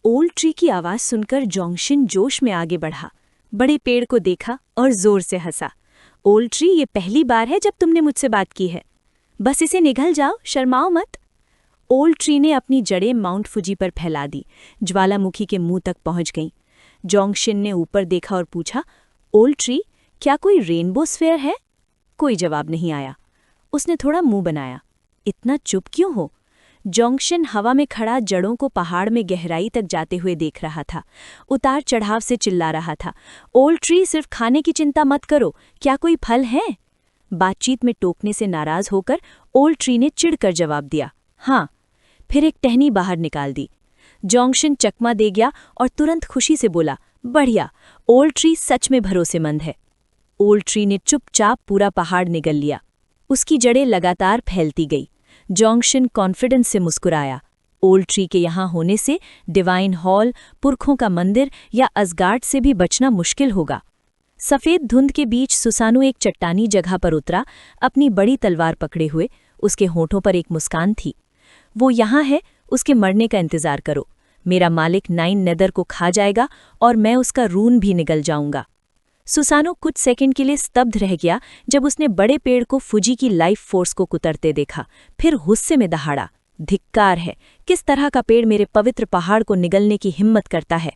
Old tree की आवाज सुनकर जोंगशिन जोश में आगे बढ़ा, बड़े पेड़ को देखा और जोर से हंसा। ओल्ड ट्री, ये पहली बार है जब तुमने मुझसे बात की है। बस इसे निगल जाओ, शर्माओ मत। ओल्ड ट्री ने अपनी जड़ें माउंट फुजी पर फैला दी, ज्वालामुखी के मुंह तक पहुंच गईं। जोंगशिन ने ऊपर देखा और पूछा, ओल्ड ट्री, क्या कोई रेनबो स्फेयर है? कोई जवाब नहीं आया। उसने थोड़ा मुंह बनाया। इतना चुप क्यों हो? जोंगशिन हवा में खड़ा जड़ों को पहाड़ में गहराई तक जाते हुए देख रहा था। उतार चढ़ाव से चिल्ला रहा था, ओल्ड ट्री, सिर्फ खाने की चिंता मत करो, क्या कोई फल है? बातचीत में टोकने से नाराज होकर ओल्ड ट्री ने चिढ़कर जवाब दिया, हाँ। फिर एक टहनी बाहर निकाल दी। जोंगशिन चकमा दे गया और तुरंत खुशी से बोला, बढ़िया, ओल्ड ट्री सच में भरोसेमंद है। ओल्ड ट्री ने चुपचाप पूरा पहाड़ निगल लिया। उसकी जड़ें लगातार फैलती गई। जोंगशिन कॉन्फिडेंस से मुस्कुराया। ओल्ड ट्री के यहाँ होने से डिवाइन हॉल, पुरखों का मंदिर या असगार्ड से भी बचना मुश्किल होगा। सफ़ेद धुंध के बीच सुसानु एक चट्टानी जगह पर उतरा, अपनी बड़ी तलवार पकड़े हुए। उसके होठों पर एक मुस्कान थी। वो यहाँ है, उसके मरने का इंतजार करो। मेरा मालिक 9 नेदर को खा जाएगा और मैं उसका रून भी निगल जाऊंगा। सुसानो कुछ सेकंड के लिए स्तब्ध रह गया जब उसने बड़े पेड़ को फुजी की लाइफ फोर्स को कुतरते देखा। फिर गुस्से में दहाड़ा, धिक्कार है, किस तरह का पेड़ मेरे पवित्र पहाड़ को निगलने की हिम्मत करता है?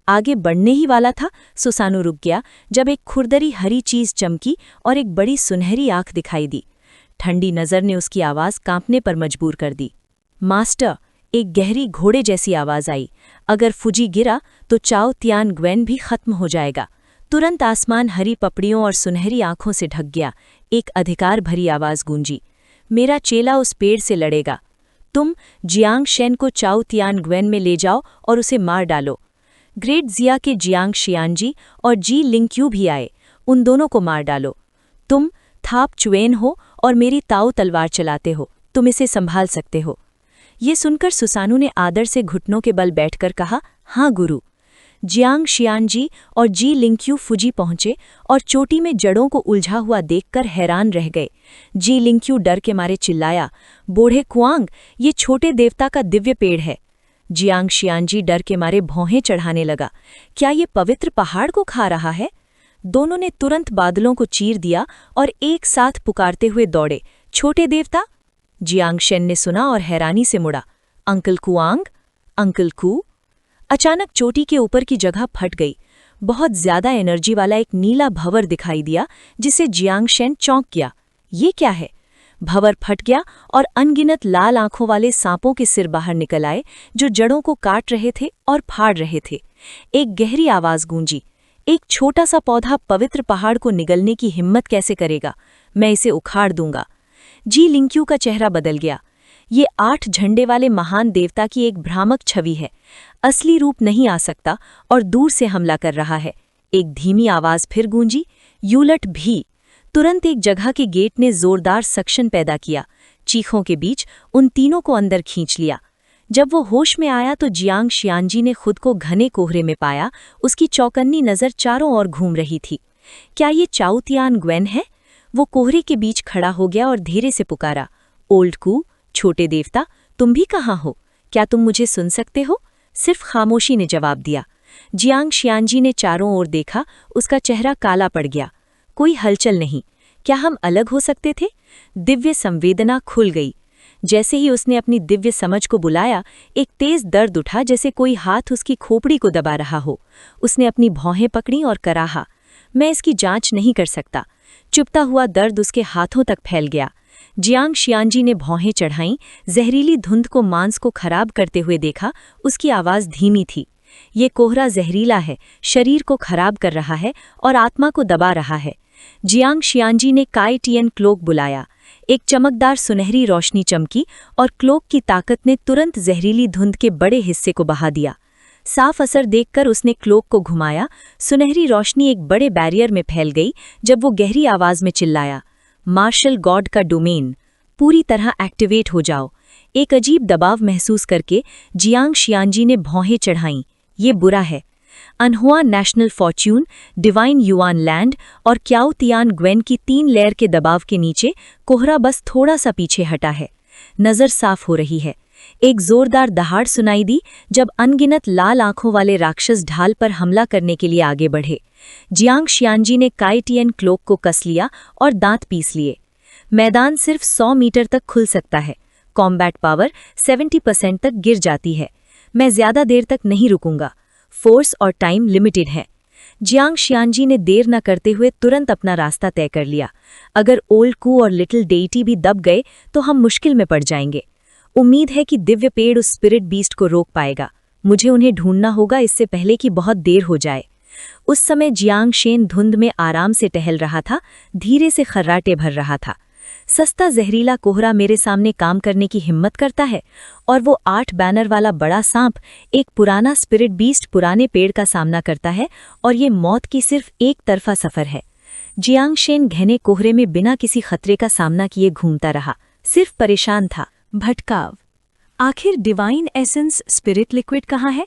आगे बढ़ने ही वाला था, सुसानो रुक गया जब एक खुरदरी हरी चीज चमकी और एक बड़ी सुनहरी आंख दिखाई दी। ठंडी नजर ने उसकी आवाज कांपने पर मजबूर कर दी। मास्टर, एक गहरी घोड़े जैसी आवाज आई, अगर फुजी गिरा तो चाओ तियान ग्वेन भी खत्म हो जाएगा। तुरंत आसमान हरी पपड़ियों और सुनहरी आंखों से ढक गया। एक अधिकार भरी आवाज गूंजी, मेरा चेला उस पेड़ से लड़ेगा। तुम जियांग शेन को चाओ तियान ग्वेन में ले जाओ और उसे मार डालो। ग्रेट जिया के जियांग शियानजी और जी लिंक्यू भी आए, उन दोनों को मार डालो। तुम थाप चुएन हो और मेरी ताऊ तलवार चलाते हो, तुम इसे संभाल सकते हो। ये सुनकर सुसानु ने आदर से घुटनों के बल बैठकर कहा, हाँ गुरु। जियांग शियानजी और जी लिंक्यू फुजी पहुंचे और चोटी में जड़ों को उलझा हुआ देखकर हैरान रह गए। जी लिंक्यू डर के मारे चिल्लाया, बूढ़े कुआंग, ये छोटे देवता का दिव्य पेड़ है। जियांग शियानजी डर के मारे भौहें चढ़ाने लगा, क्या ये पवित्र पहाड़ को खा रहा है? दोनों ने तुरंत बादलों को चीर दिया और एक साथ पुकारते हुए दौड़े, छोटे देवता। जियांग शेन ने सुना और हैरानी से मुड़ा, अंकल कुआंग, अंकल कू। अचानक चोटी के ऊपर की जगह फट गई। बहुत ज्यादा एनर्जी वाला एक नीला भंवर दिखाई दिया, जिसे जियांग शेन चौंक गया। ये क्या है? भंवर फट गया और अनगिनत लाल आंखों वाले सांपों के सिर बाहर निकल आए, जो जड़ों को काट रहे थे और फाड़ रहे थे। एक गहरी आवाज गूंजी, एक छोटा सा पौधा पवित्र पहाड़ को निगलने की हिम्मत कैसे करेगा? मैं इसे उखाड़ दूंगा। जी लिंक्यू का चेहरा बदल गया। ये 8 झंडे वाले महान देवता की एक भ्रामक छवि है। असली रूप नहीं आ सकता और दूर से हमला कर रहा है। एक धीमी आवाज फिर गूंजी, यूलट भी। तुरंत एक जगह के गेट ने जोरदार सक्शन पैदा किया। चीखों के बीच उन तीनों को अंदर खींच लिया। जब वो होश में आया तो जियांग शियानजी ने खुद को घने कोहरे में पाया। उसकी चौकन्नी नजर चारों ओर घूम रही थी। क्या ये चाओ तियान ग्वेन है? वो कोहरे के बीच खड़ा हो गया और धीरे से पुकारा, ओल्ड कू, छोटे देवता, तुम भी कहाँ हो? क्या तुम मुझे सुन सकते हो? सिर्फ खामोशी ने जवाब दिया। जियांग शियानजी ने चारों ओर देखा, उसका चेहरा काला पड़ गया। कोई हलचल नहीं। क्या हम अलग हो सकते थे? दिव्य संवेदना खुल गई। जैसे ही उसने अपनी दिव्य समझ को बुलाया, एक तेज दर्द उठा, जैसे कोई हाथ उसकी खोपड़ी को दबा रहा हो। उसने अपनी भौहें पकड़ी और कराहा, मैं इसकी जांच नहीं कर सकता। चुपता हुआ दर्द उसके हाथों तक फैल गया। जियांग शियानजी ने भौहें चढ़ाईं, जहरीली धुंध को मांस को खराब करते हुए देखा। उसकी आवाज धीमी थी, ये कोहरा जहरीला है, शरीर को खराब कर रहा है और आत्मा को दबा रहा है। जियांग शियानजी ने काई टियन क्लोक बुलाया। एक चमकदार सुनहरी रोशनी चमकी और क्लोक की ताकत ने तुरंत जहरीली धुंध के बड़े हिस्से को बहा दिया। साफ असर देखकर उसने क्लोक को घुमाया। सुनहरी रोशनी एक बड़े बैरियर में फैल गई। जब वो गहरी आवाज में चिल्लाया, मार्शल गॉड का डोमेन, पूरी तरह एक्टिवेट हो जाओ। एक अजीब दबाव महसूस करके जियांग शियानजी ने भौहें चढ़ाईं। ये बुरा है। Anhua national fortune, divine Yuan land और क्याओ तियान ग्वेन की 3 लेयर के दबाव के नीचे कोहरा बस थोड़ा सा पीछे हटा है। नज़र साफ हो रही है। एक जोरदार दहाड़ सुनाई दी जब अनगिनत लाल आंखों वाले राक्षस ढाल पर हमला करने के लिए आगे बढ़े। जियांग शियानजी ने काइटियन क्लोक को कस लिया और दांत पीस लिए। मैदान सिर्फ 100 मीटर तक खुल सकता है। कॉम्बैट पावर 70% तक गिर जाती है। मैं ज्यादा देर तक नहीं रुकूंगा। फोर्स और टाइम लिमिटेड है। जियांग शियानजी ने देर न करते हुए तुरंत अपना रास्ता तय कर लिया। अगर ओल्ड कू और लिटिल डेइटी भी दब गए तो हम मुश्किल में पड़ जाएंगे। उम्मीद है कि दिव्य पेड़ उस स्पिरिट बीस्ट को रोक पाएगा। मुझे उन्हें ढूंढना होगा इससे पहले कि बहुत देर हो जाए। उस समय जियांग शेन धुंध में आराम से टहल रहा था, धीरे से खर्राटे भर रहा था। सस्ता जहरीला कोहरा मेरे सामने काम करने की हिम्मत करता है, और वो 8 बैनर वाला बड़ा सांप, एक पुराना स्पिरिट बीस्ट पुराने पेड़ का सामना करता है, और ये मौत की सिर्फ एक तरफा सफर है। जियांग शेन घने कोहरे में बिना किसी खतरे का सामना किए घूमता रहा, सिर्फ परेशान था। भटकाव। आखिर डिवाइन एसेंस स्पिरिट लिक्विड कहाँ है?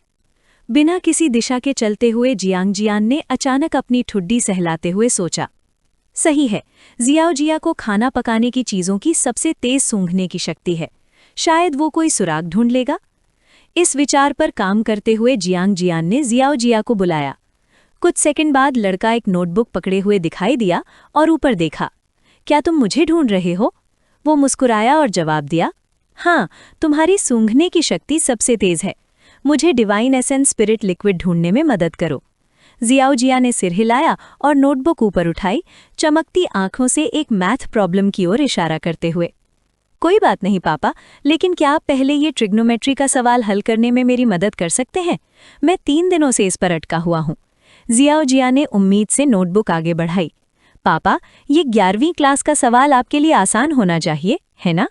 बिना किसी दिशा के चलते हुए जियांग जियान ने अचानक अपनी ठुड्डी सहलाते हुए सोचा, सही है, जियाओ जिया को खाना पकाने की चीजों की सबसे तेज सूंघने की शक्ति है। शायद वो कोई सुराग ढूंढ लेगा। इस विचार पर काम करते हुए जियांग जियान ने जियाओ जिया को बुलाया। कुछ सेकंड बाद लड़का एक नोटबुक पकड़े हुए दिखाई दिया और ऊपर देखा। क्या तुम मुझे ढूंढ रहे हो? वो मुस्कुराया और जवाब दिया, हाँ, तुम्हारी सूंघने की शक्ति सबसे तेज है। मुझे डिवाइन एसेंस स्पिरिट लिक्विड ढूंढने में मदद करो। जियाओ जिया ने सिर हिलाया और नोटबुक ऊपर उठाई, चमकती आंखों से एक मैथ प्रॉब्लम की ओर इशारा करते हुए। कोई बात नहीं पापा, लेकिन क्या आप पहले ये ट्रिग्नोमेट्री का सवाल हल करने में मेरी मदद कर सकते हैं? मैं 3 दिनों से इस पर अटका हुआ हूँ। जियाओ जिया ने उम्मीद से नोटबुक आगे बढ़ाई। पापा, ये 11वीं क्लास का सवाल आपके लिए आसान होना चाहिए, है ना?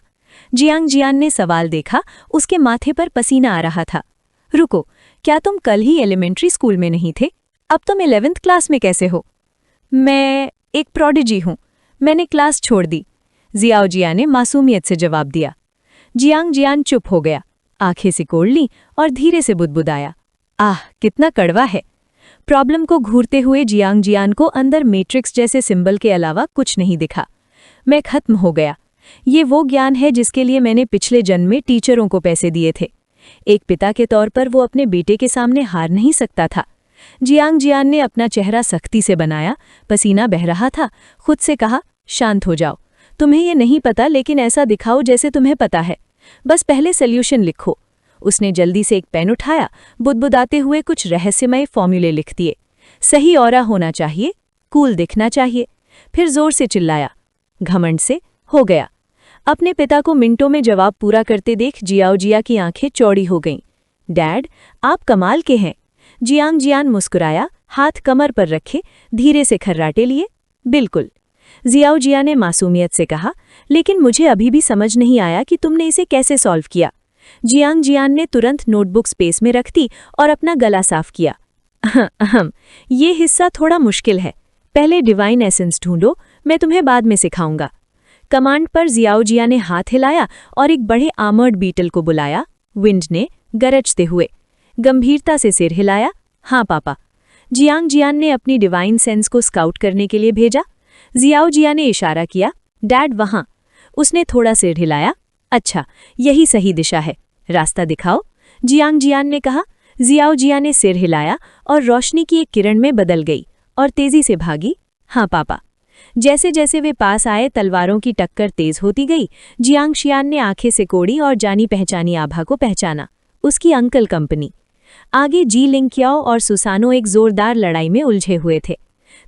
जियांग जियान ने सवाल देखा, उसके माथे पर पसीना आ रहा था। रुको, क्या तुम कल ही एलिमेंट्री स्कूल में नहीं थे? अब तुम 11th क्लास में कैसे हो? मैं एक प्रोडिजी हूँ, मैंने क्लास छोड़ दी, जियाओ जिया ने मासूमियत से जवाब दिया। जियांग जियान चुप हो गया, आंखें सिकोड़ लीं और धीरे से बुदबुदाया, आह, कितना कड़वा है। प्रॉब्लम को घूरते हुए जियांग जियान को अंदर मैट्रिक्स जैसे सिंबल के अलावा कुछ नहीं दिखा। मैं खत्म हो गया। ये वो ज्ञान है जिसके लिए मैंने पिछले जन्म में टीचरों को पैसे दिए थे। एक पिता के तौर पर वो अपने बेटे के सामने हार नहीं सकता था। जियांग जियान ने अपना चेहरा सख्ती से बनाया, पसीना बह रहा था। खुद से कहा, शांत हो जाओ, तुम्हें ये नहीं पता, लेकिन ऐसा दिखाओ जैसे तुम्हें पता है। बस पहले सॉल्यूशन लिखो। उसने जल्दी से एक पेन उठाया, बुदबुदाते हुए कुछ रहस्यमय फॉर्मूले लिख दिए। सही ऑरा होना चाहिए, कूल दिखना चाहिए। फिर जोर से चिल्लाया, घमंड से, हो गया। अपने पिता को मिनटों में जवाब पूरा करते देख जियाओ जिया की आंखें चौड़ी हो गईं। डैड, आप कमाल के हैं। जियांग जियान मुस्कुराया, हाथ कमर पर रखे, धीरे से खर्राटे लिए। बिल्कुल, जियाओ जिया ने मासूमियत से कहा, लेकिन मुझे अभी भी समझ नहीं आया कि तुमने इसे कैसे सॉल्व किया। जियांग जियान ने तुरंत नोटबुक स्पेस में रख दी और अपना गला साफ किया। ये हिस्सा थोड़ा मुश्किल है। पहले डिवाइन एसेंस ढूंढो, मैं तुम्हें बाद में सिखाऊंगा। कमांड पर जियाओ जिया ने हाथ हिलाया और एक बड़े आर्मर्ड बीटल को बुलाया। विंड ने गरजते हुए गंभीरता से सिर हिलाया, हाँ पापा। जियांग जियान ने अपनी डिवाइन सेंस को स्काउट करने के लिए भेजा। जियाओ जिया ने इशारा किया, डैड वहाँ। उसने थोड़ा सिर हिलाया, अच्छा, यही सही दिशा है, रास्ता दिखाओ। जियांग जियान ने कहा। जियाओ जिया ने सिर हिलाया और रोशनी की एक किरण में बदल गई और तेजी से भागी। हाँ पापा। जैसे जैसे वे पास आए, तलवारों की टक्कर तेज होती गई। जियांग शियान ने आंखें सिकोड़ी और जानी पहचानी आभा को पहचाना, उसकी अंकल कंपनी। आगे जी लिंक्याओ और सुसानो एक जोरदार लड़ाई में उलझे हुए थे।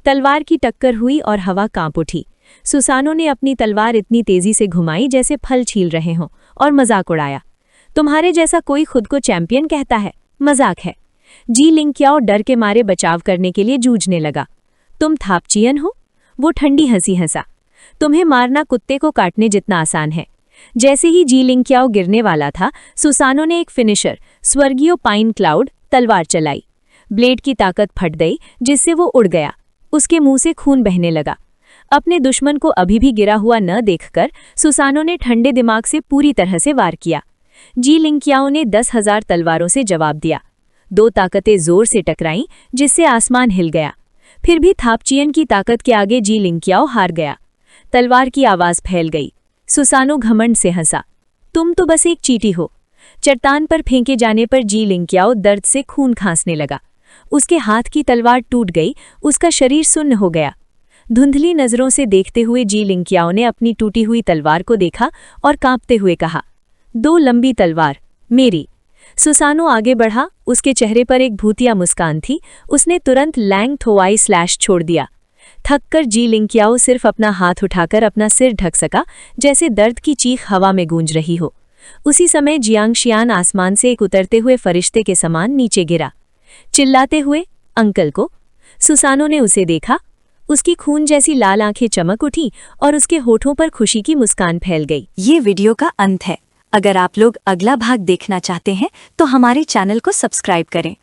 तलवार की टक्कर हुई और हवा कांप उठी। सुसानो ने अपनी तलवार इतनी तेजी से घुमाई जैसे फल छील रहे हों और मजाक उड़ाया, तुम्हारे जैसा कोई खुद को चैंपियन कहता है, मजाक है। जी लिंक्याओ डर के मारे बचाव करने के लिए जूझने लगा। तुम थापचियन हो? वो ठंडी हंसी हंसा, तुम्हें मारना कुत्ते को काटने जितना आसान है। जैसे ही जी लिंक्याओ गिरने वाला था, सुसानो ने एक फिनिशर, स्वर्गीय पाइन क्लाउड, तलवार चलाई। ब्लेड की ताकत फट गई जिससे वो उड़ गया। उसके मुंह से खून बहने लगा। अपने दुश्मन को अभी भी गिरा हुआ न देखकर सुसानो ने ठंडे दिमाग से पूरी तरह से वार किया। जी लिंक्याओ ने 10,000 तलवारों से जवाब दिया। 2 ताकतें जोर से टकराईं जिससे आसमान हिल गया। फिर भी थापचियन की ताकत के आगे जी लिंक्याओ हार गया। तलवार की आवाज फैल गई। सुसानो घमंड से हंसा, तुम तो बस एक चींटी हो। चट्टान पर फेंके जाने पर जी लिंक्याओ दर्द से खून खांसने लगा। उसके हाथ की तलवार टूट गई, उसका शरीर सुन्न हो गया। धुंधली नजरों से देखते हुए जी लिंक्याओ ने अपनी टूटी हुई तलवार को देखा और कांपते हुए कहा, 2 लंबी तलवार, मेरी। सुसानो आगे बढ़ा, उसके चेहरे पर एक भूतिया मुस्कान थी। उसने तुरंत लैंग थोआई स्लैश छोड़ दिया। थककर जी लिंक्याओ सिर्फ अपना हाथ उठाकर अपना सिर ढक सका, जैसे दर्द की चीख हवा में गूंज रही हो। उसी समय जियांगशियान आसमान से एक उतरते हुए फरिश्ते के समान नीचे गिरा, चिल्लाते हुए, अंकल को। सुसानो ने उसे देखा। उसकी खून जैसी लाल आंखें चमक उठी और उसके होठों पर खुशी की मुस्कान फैल गई। ये वीडियो का अंत है। अगर आप लोग अगला भाग देखना चाहते हैं तो हमारे चैनल को सब्सक्राइब करें।